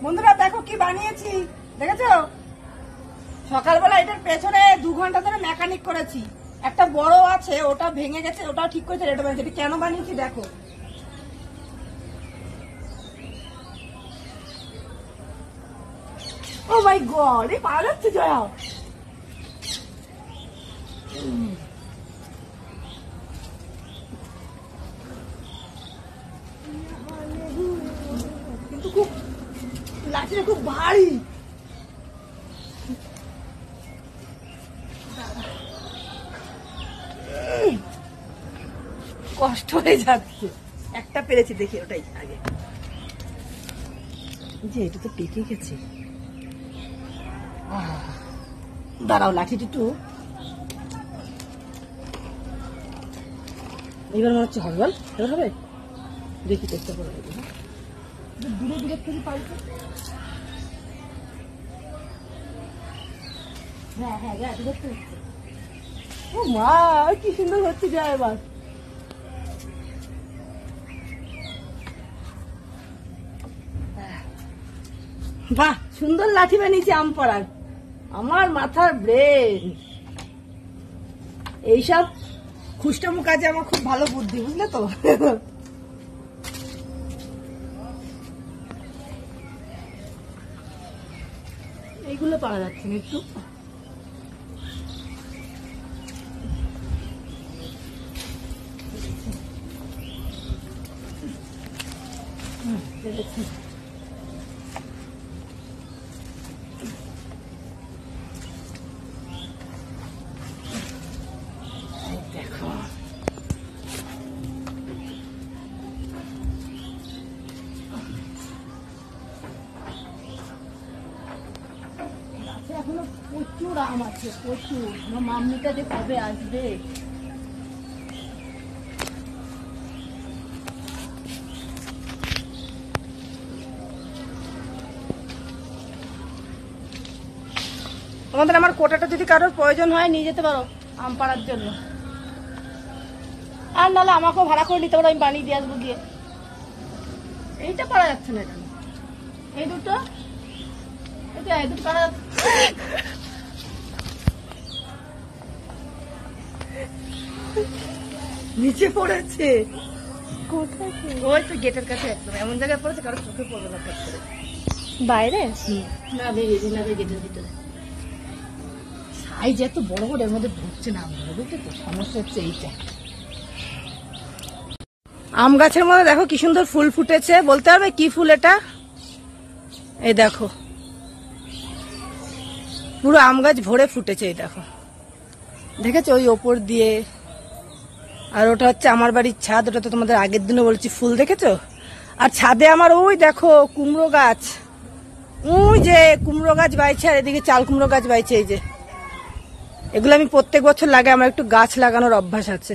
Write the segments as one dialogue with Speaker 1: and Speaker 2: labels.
Speaker 1: বন্ধুরা দেখো কি বানিয়েছি, দেখেছো? সকালবেলা এটার পেছনে 2 ঘন্টা ধরে মেকানিক করেছি। একটা বড় আছে, ওটা ভেঙে গেছে, ওটাও ঠিক করেছে। এটা বানিয়েছি, এটা কেন বানিয়েছি দেখো। ও মাই গড, এ পাওয়া যাচ্ছে জয়া। কিন্তু খুব লাঠিটা খুব ভারী। কষ্ট হয়ে যাচ্ছে। একটা পেরেছি, দেখি ওটাই আগে। যে এটা তো পেকে গেছে। দাঁড়াও, লাঠিটি একটু এবার মনে হচ্ছে হবে। বল এবার হবে, দেখি চেষ্টা করে দেখি। দূরে দূরে থেকে পাইছে। হ্যাঁ হ্যাঁ হ্যাঁ, দেখতে হচ্ছে। ও মা, কি সুন্দর হচ্ছে যা এবার। বাহ, সুন্দর লাঠি বানিয়েছি আম পাড়ার। আমার মাথার ব্রেন। এইসব খুশটামু কাজে আমার খুব ভালো বুদ্ধি, বুঝলে তো? এইগুলো পাওয়া যাচ্ছে না একটু। দেখো এখনো প্রচুর আম আছে, প্রচুর। আমার মাম্মিটা যে কবে আসবে। তোমাদের আমার কোটাটা যদি কারোর প্রয়োজন হয় নিয়ে যেতে পারো আম পাড়ার জন্য। আর নাহলে আমাকেও ভাড়া করে নিতে পারো, আমি বানিয়ে দিয়ে আসবো গিয়ে। এইটা পারা যাচ্ছে না কেন? এই দুটো, এই দুটো পারা যাচ্ছে। নিচে পড়েছে। কোথায়? ওই তো গেটের কাছে, একদম এমন জায়গায় পড়েছে কারো চোখে পড়বে না। বাইরে না, বেরিয়েছে না, গেটের ভিতরে। সাইজ এত বড় বড়, এর মধ্যে ঢুকছে না আমগুলো, বুঝলি তো? সমস্যা হচ্ছে এইটা। আম গাছের মধ্যে দেখো কি সুন্দর ফুল ফুটেছে। বলতে হবে কি ফুল এটা? এই দেখো, পুরো আম গাছ ভরে ফুটেছে। এই দেখো, দেখেছো? ওই ওপর দিয়ে। আর ওটা হচ্ছে আমার বাড়ির ছাদ। ওটা তো তোমাদের আগের দিনও বলেছি, ফুল দেখেছো? আর ছাদে আমার ওই দেখো কুমড়ো গাছ। ওই যে কুমড়ো গাছ বাইছে, আর এদিকে চাল কুমড়ো গাছ বাইছে। এই যে এগুলো আমি প্রত্যেক বছর লাগে। আমার একটু গাছ লাগানোর অভ্যাস আছে।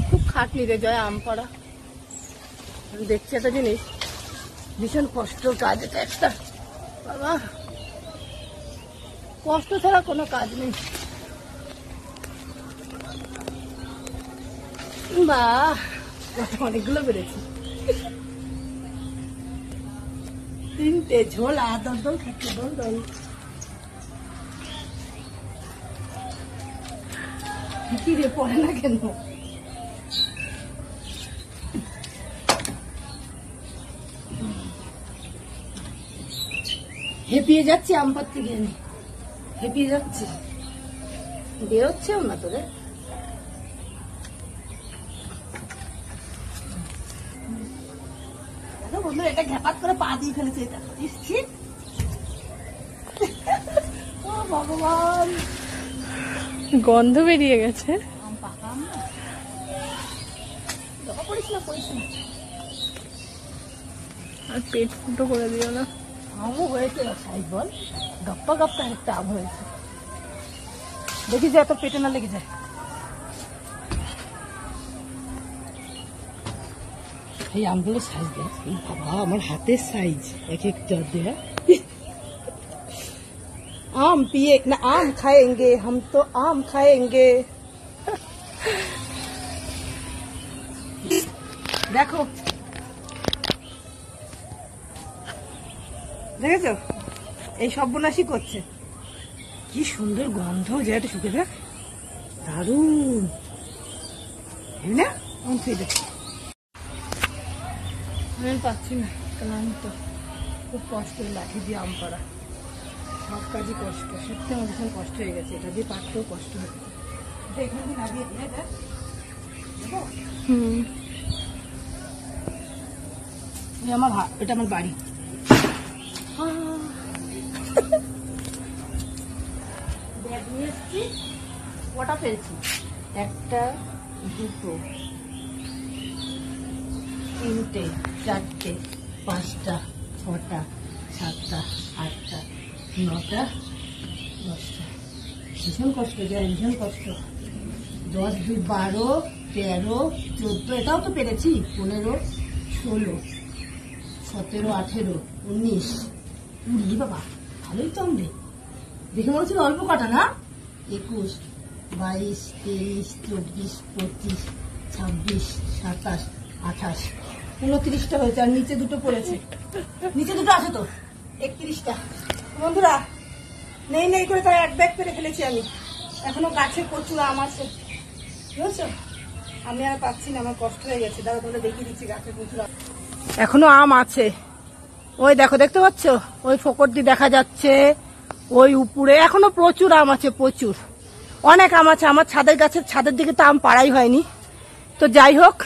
Speaker 1: খুব খাটনি রে জয় আম পাড়া। আমি দেখছি একটা জিনিস, ভীষণ কষ্টর কাজ এটা একটা। বাবা, কষ্ট ছাড়া কোনো কাজ নেই। বাহ, অনেকগুলো বেড়েছে। 3টে ঝোলা, দল দল খাচ্ছে, দল দল। কি রে, পড়ে না কেন? হেপিয়ে যাচ্ছি আম পাড়তে গিয়ে, হেপিয়ে যাচ্ছি। বেরোচ্ছেও না তোরে। বন্ধুরা, এটা ঘ্যাপাত করে পা দিয়ে ফেলেছে। এটা ও ভগবান,
Speaker 2: গন্ধ বেরিয়ে গেছে। আর পেট ফুটো করে দিও না।
Speaker 1: আমও হয়েছে সাইজ, বল গপ্পা গপ্পা একটা আম হয়েছে। দেখি যে এত পেটে না লেগে যায়। এই আমগুলো সাইজ দেখ, বাবা আমার হাতের সাইজ এক একটা দেখ। आम पिए ना, आम खाएंगे हम तो, आम खाएंगे। দেখো, দেখেছো এই সর্বনাশই করছে। কি সুন্দর গন্ধ, যেটা শুকে দেখ, দারুণ না? আমি পাচ্ছি না, ক্লান্ত, খুব কষ্ট, লাঠি দিয়ে আম পাড়া, সব কাজই কষ্ট। সত্যি আমার ভীষণ কষ্ট হয়ে গেছে, এটা দিয়ে পারতেও কষ্ট হচ্ছে। এখান থেকে লাগিয়ে দিয়ে দেখ, আমার এটা আমার বাড়ি। ব্যাগ নিয়ে এসছি, কটা পেয়েছি? 1, 2, 3, 4, 5, 6, 7, 8, 9, 10টা। ভীষণ কষ্ট যায়, ভীষণ কষ্ট। 10, 2, 12, 13, 14, এটাও তো পেরেছি। 15, 16, 17, 18, 19, 20, বাবা ভালোই তো আমরা দেখে মনে হচ্ছিল অল্প কাটা না। 21, 22, 23, 24, 25, 26, 27, 28, 29টা হয়েছে। আর নিচে দুটো পড়েছে, নিচে দুটো আছে তো, 31টা। বন্ধুরা নেই নেই করে তাই এক ব্যাগ পেরে ফেলেছি আমি। এখনো গাছে প্রচুর আম আছে, বুঝছো? আমি আর পাচ্ছি না, আমার কষ্ট হয়ে গেছে। দাঁড়া তোমরা দেখিয়ে দিচ্ছি, গাছে প্রচুর আম এখনো আম আছে। ওই দেখো, দেখতে পাচ্ছ ওই ফোকরটি দেখা যাচ্ছে, ওই উপরে এখনো প্রচুর আম আছে, প্রচুর অনেক আম আছে। আমার ছাদের গাছের ছাদের দিকে তো আম পাড়াই হয়নি। তো যাই হোক,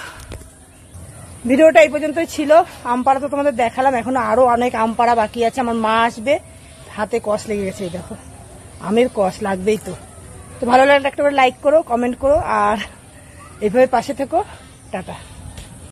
Speaker 1: ভিডিওটা এই পর্যন্তই ছিল। আম পাড়া তো তোমাদের দেখালাম, এখনো আরো অনেক আম পাড়া বাকি আছে। আমার মা আসবে, হাতে কষ লেগে গেছে, এই দেখো আমের কষ লাগবেই তো। তো ভালো লাগলে একটা করে লাইক করো, কমেন্ট করো, আর এইভাবে পাশে থেকো। টাটা।